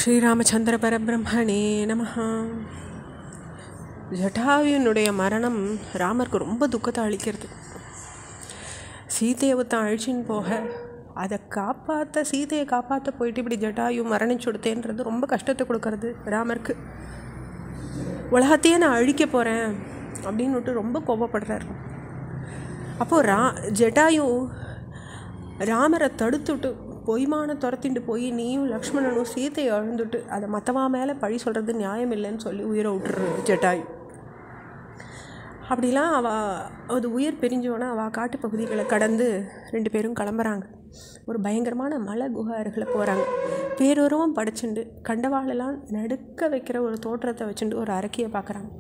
ஸ்ரீராமச்சந்திர பரபிரம்மணே நமஹ. ஜட்டாயுனுடைய மரணம் ராமருக்கு ரொம்ப துக்கத்தை அளிக்கிறது. சீதையை தான் அழிச்சின்னு போக அதை சீதையை காப்பாற்ற போயிட்டு இப்படி ஜட்டாயு மரணிச்சுடுத்தேன்றது ரொம்ப கஷ்டத்தை கொடுக்கறது ராமருக்கு. உலகத்தையே நான் அழிக்க போகிறேன் அப்படின்னுட்டு ரொம்ப கோபப்படுறார். அப்போது ஜட்டாயு ராமரை தடுத்துட்டு பொய்மான துரத்திட்டு போய் நீயும் லக்ஷ்மணனும் சீதையை அழுந்துட்டு அதை மற்றவா மேலே பழி சொல்கிறது நியாயம் இல்லைன்னு சொல்லி உயிரை விட்டுறது ஜட்டாயு. அப்படிலாம் அது உயிர் பிரிஞ்சோன்னா அவள் காட்டு பகுதிகளை கடந்து 2 பேரும் கிளம்புறாங்க. ஒரு பயங்கரமான மலை குகை அருகில் போகிறாங்க. பேருருவம் படைச்சுண்டு கண்டவாளெல்லாம் நடுக்க வைக்கிற ஒரு தோற்றத்தை வச்சுட்டு ஒரு அரக்கியை பார்க்குறாங்க.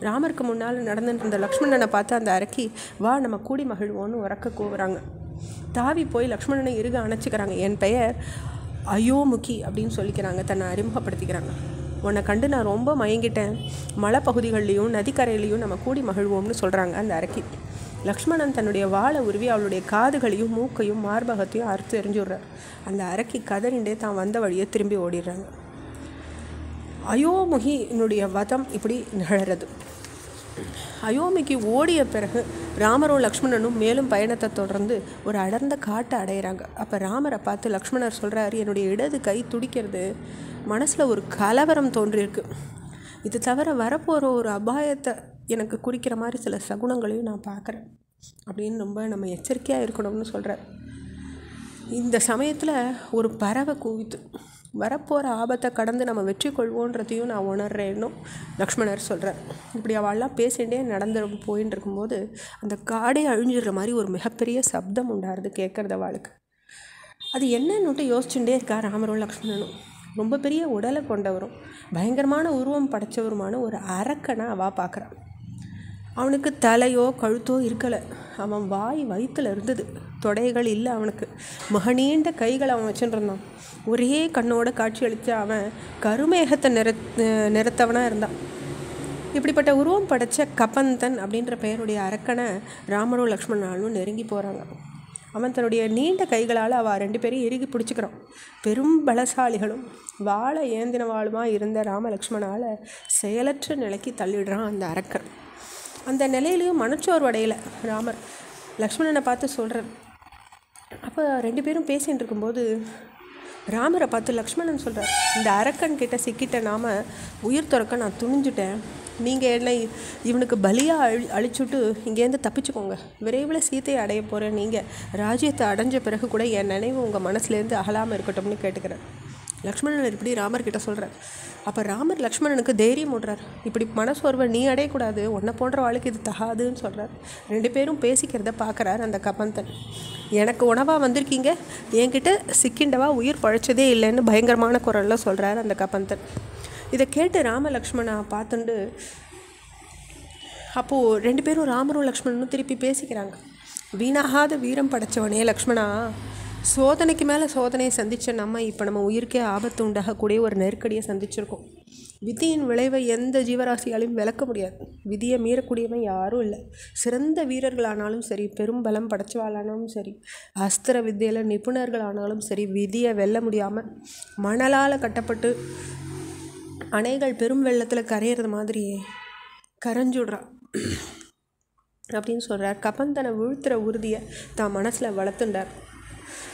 ராமருக்கு முன்னால் நடந்துட்டு இருந்த லக்ஷ்மணனை பார்த்து அந்த அரக்கி வா நம்ம கூடி மகிழ்வோன்னு உறக்க கூவுறாங்க. தாவி போய் லக்ஷ்மணனை இறுக அணைச்சிக்கிறாங்க. என் பெயர் அயோமுகி அப்படின்னு சொல்லிக்கிறாங்க, தன்னை அறிமுகப்படுத்திக்கிறாங்க. உன்னை கண்டு நான் ரொம்ப மயங்கிட்டேன், மலை பகுதிகள்லேயும் நதிக்கரையிலையும் நம்ம கூடி மகிழ்வோம்னு சொல்கிறாங்க அந்த அரக்கி. லக்ஷ்மணன் தன்னுடைய வாளை உருவி அவளுடைய காதுகளையும் மூக்கையும் மார்பகத்தையும் அறுத்து எறிஞ்சுடுறார். அந்த அரக்கி கதறிண்டே தான் வந்த வழியை திரும்பி ஓடிடுறாங்க. அயோமுகியினுடைய வதம் இப்படி நிகழறது. அயோமிக்கு ஓடிய பிறகு ராமரும் லக்ஷ்மணனும் மேலும் பயணத்தை தொடர்ந்து ஒரு அடர்ந்த காட்டை அடையிறாங்க. அப்போ ராமரை பார்த்து லக்ஷ்மணர் சொல்கிறாரு, என்னுடைய இடது கை துடிக்கிறது, மனசில் ஒரு கலவரம் தோன்றியிருக்கு. இது தவிர வரப்போகிற ஒரு அபாயத்தை எனக்கு குறிக்கிற மாதிரி சில சகுனங்களையும் நான் பார்க்குறேன் அப்படின்னு ரொம்ப நம்ம எச்சரிக்கையாக இருக்கணும்னு சொல்கிறார். இந்த சமயத்தில் ஒரு பறவை கூவித்து வரப்போகிற ஆபத்தை கடந்து நம்ம வெற்றி கொள்வோன்றதையும் நான் உணர்றேன்னு லக்ஷ்மணர் சொல்கிறார். இப்படி அவள்லாம் பேசிகிட்டே நடந்து போயின்னு இருக்கும்போது அந்த காடே அழிஞ்சிடுற மாதிரி ஒரு மிகப்பெரிய சப்தம் உண்டாருது கேட்குறது அவளுக்கு. அது என்னன்னுட்டு யோசிச்சுட்டே இருக்கா ராமரும் லக்ஷ்மணனும். ரொம்ப பெரிய உடலை கொண்டவரும் பயங்கரமான உருவம் படைத்தவருமான ஒரு அரக்கனை அவள் பார்க்குறான். அவனுக்கு தலையோ கழுத்தோ இருக்கலை. அவன் வயிற்றில் இருந்தது, தொடைகள் இல்லை அவனுக்கு. மகனீண்ட கைகள் அவன் வச்சுட்டு இருந்தான். ஒரே கண்ணோட காட்சி அளித்த அவன் கருமேகத்தை நிறத்தவனாக இருந்தான். இப்படிப்பட்ட உருவம் படைத்த கபந்தன் அப்படின்ற பெயருடைய அரக்கனை ராமரும் லக்ஷ்மணனாலும் நெருங்கி போகிறாங்க. அவன் தன்னுடைய நீண்ட கைகளால் அவள் 2 பேரையும் இறுகி பிடிச்சிக்கிறான். பெரும் பலசாலிகளும் வாழை ஏந்தினவாளுமாக இருந்த ராம லக்ஷ்மணால் செயலற்ற நிலைக்கு தள்ளிடுறான் அந்த அரக்கன். அந்த நிலையிலையும் மனச்சோர்வடையில் ராமர் லக்ஷ்மணனை பார்த்து சொல்கிறார். அப்போ 2 பேரும் பேசிகிட்டு இருக்கும்போது ராமரை பார்த்து லக்ஷ்மணன் சொல்கிறார், இந்த அரக்கன் கிட்ட சிக்கிட்ட நாம் உயிர் துறக்க நான் துணிஞ்சுட்டேன். நீங்கள் என்னை இவனுக்கு பலியாக அழிச்சுட்டு இங்கேருந்து தப்பிச்சுக்கோங்க. விரைவில் சீதையை அடைய போகிறேன். நீங்கள் ராஜ்யத்தை அடைஞ்ச பிறகு கூட என் நினைவு உங்கள் மனசுலேருந்து அகலாமல் இருக்கட்டும்னு கேட்டுக்கிறேன். லக்ஷ்மணன் இப்படி ராமர்கிட்ட சொல்கிறார். அப்போ ராமர் லக்ஷ்மணனுக்கு தைரியம் விடுறார். இப்படி மனசோர்வை நீ அடையக்கூடாது, உன்னை போன்ற வாழ்க்கை இது தகாதுன்னு சொல்கிறார். 2 பேரும் பேசிக்கிறத பார்க்குறார் அந்த கபந்தன். எனக்கு உணவாக வந்திருக்கீங்க, என்கிட்ட சிக்கிண்டவா உயிர் பழைச்சதே இல்லைன்னு பயங்கரமான குரலில் சொல்கிறார் அந்த கபந்தன். இதை கேட்டு ராம லக்ஷ்மணா பார்த்துண்டு அப்போது 2 பேரும் ராமரும் லக்ஷ்மணனும் திருப்பி பேசிக்கிறாங்க. வீணாகாத வீரம் படைச்சவனே லக்ஷ்மணா, சோதனைக்கு மேலே சோதனையை சந்தித்த இப்போ நம்ம உயிருக்கே ஆபத்து உண்டாகக்கூடிய ஒரு நெருக்கடியை சந்திச்சிருக்கோம். விதியின் விளைவை எந்த ஜீவராசியாலையும் விளக்க முடியாது. விதியை மீறக்கூடியவன் யாரும் இல்லை. சிறந்த வீரர்களானாலும் சரி, பெரும் பலம் படைச்சவாளானாலும் சரி, அஸ்திர வித்தியில் நிபுணர்களானாலும் சரி, விதியை வெல்ல முடியாமல் மணலால் கட்டப்பட்டு அணைகள் பெரும் வெள்ளத்தில் கரையிறது மாதிரியே கரைஞ்சுடுறான் அப்படின்னு சொல்கிறார். கபந்தனை வீழ்த்துற உறுதியை தான் மனசில் வளர்த்துண்டார்.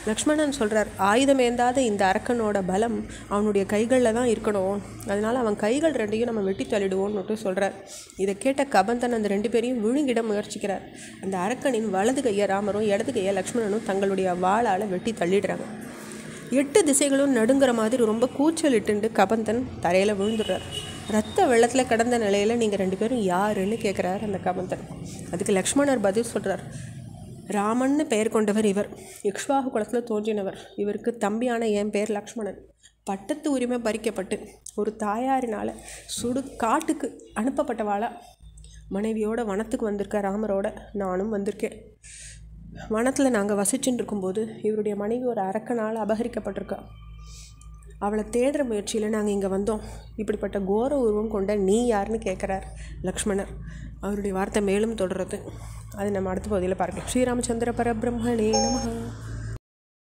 லக்ஷ்மணன் சொல்கிறார், ஆயுதம் ஏந்தாத இந்த அரக்கனோட பலம் அவனுடைய கைகளில் தான் இருக்கணும், அதனால் அவன் கைகள் 2ஐயும் நம்ம வெட்டி தள்ளிடுவோன்னு சொல்கிறார். இதை கேட்ட கபந்தன் அந்த 2 பேரையும் விழுங்கிட முயற்சிக்கிறார். அந்த அரக்கனின் வலது கையை ராமரும் இடது கையை லக்ஷ்மணனும் தங்களுடைய வாளால் வெட்டி தள்ளிடுறாங்க. 8 திசைகளும் நடுங்கிற மாதிரி ரொம்ப கூச்சலிட்டு கபந்தன் தரையில் விழுந்துடுறார். ரத்த வெள்ளத்தில் கடந்த நிலையில் நீங்கள் 2 பேரும் யாருன்னு கேட்குறார் அந்த கபந்தன். அதுக்கு லக்ஷ்மணர் பதில் சொல்கிறார், ராமன்னு பெயர் கொண்டவர் இவர். இக்ஷ்வாகு குலத்தில் தோன்றினவர். இவருக்கு தம்பியான என் பெயர் லக்ஷ்மணன். பட்டத்து உரிமை பறிக்கப்பட்டு ஒரு தாயாரினால் காட்டுக்கு அனுப்பப்பட்டவாளா மனைவியோட வனத்துக்கு வந்திருக்க ராமரோட நானும் வந்திருக்கேன். வனத்தில் நாங்கள் வசிச்சுட்டு இருக்கும்போது இவருடைய மனைவி ஒரு அரக்கனால் அபகரிக்கப்பட்டிருக்கா. அவளை தேடுற முயற்சியில் நாங்கள் இங்கே வந்தோம். இப்படிப்பட்ட கோர உருவம் கொண்ட நீ யாருன்னு கேட்குறார் லக்ஷ்மணர். அவருடைய வார்த்தை மேலும் தொடர்றது. அது நம்ம அடுத்த பகுதியில் பார்க்கலாம். ஸ்ரீராமச்சந்திர பரபிரம்மணே நமஹ.